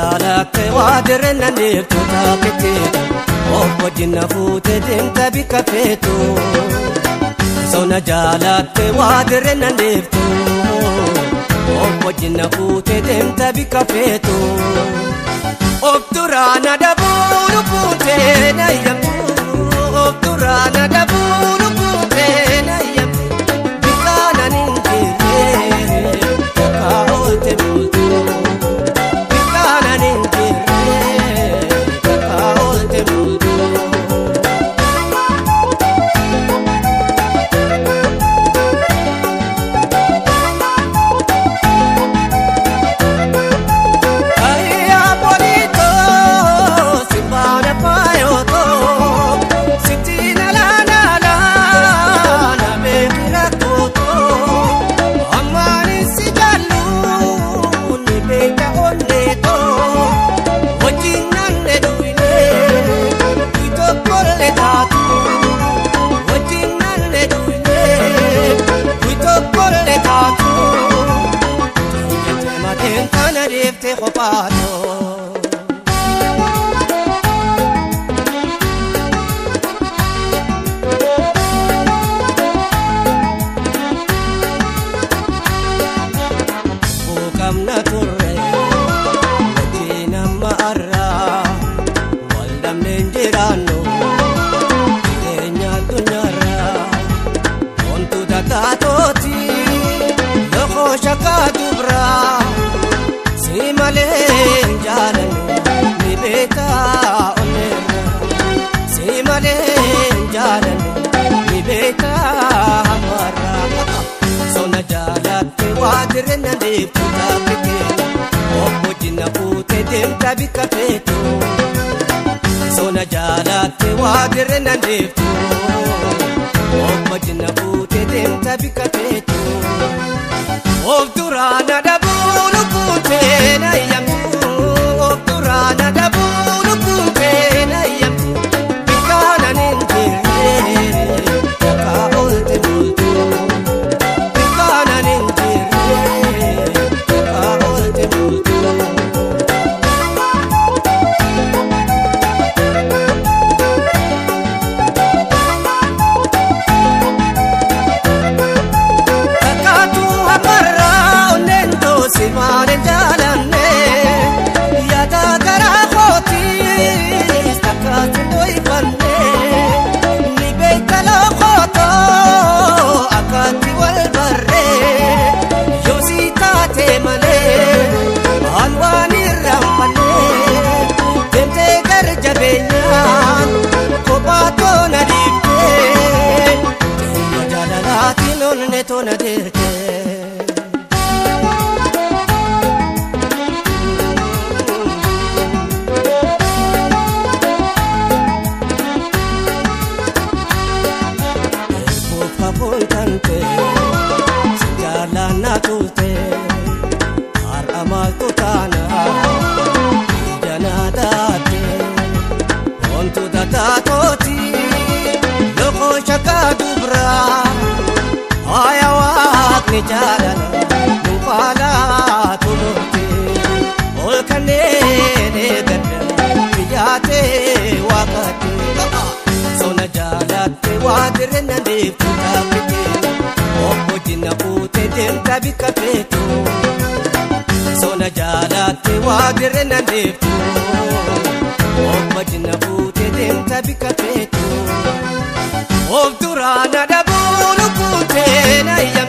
jaalate waadirena niftu taakete wajjina fuute deemta bika feetu sona jaalate waadirena niftu wajjina fuute deemta bika feetu obduraana dabuuru fuute nayyamtu obduraana dabuuru fuute nayyamtu bikaana ninjiree takaa oolte bultu bikaana ninjiree takaa oolte bultu te khopato bukam na turre wajina maarra waldam nenjirano enya dunyara ontu datatoti lokho shaka dubra simale jalan ni beta onera simale jalan ni beta hamara sona jalate wadirena deetu taakete wajjina fuute deemta bika feetu sona jalate wadirena deetu wajjina fuute deemta bika feetu obduraana dabuuru fuute nayyamtu obduraana dabuuru fuute nayyamtu bikaana ninjiree takaa oolte bultu bikaana ninjiree takaa oolte bultu simane jalanne yada gara khoti stakat doi fanne ni beitalo khoto akati wal barre yosita te male anwani rampane temte gar jabenya kobato nadite jalalati nonne to nadirte Tante sejalana tulte har amal tutana jana date ontu data toti loko shaka dubra ayawat ni jalana nupala tumuti olkane ne gadda piyate wakati sona jalate wadirena deetu taakete wajjina fuute deemta bika feetu sona jalate wadirena deetu wajjina fuute deemta bika feetu obduraana dabuuru fuute nayyamtu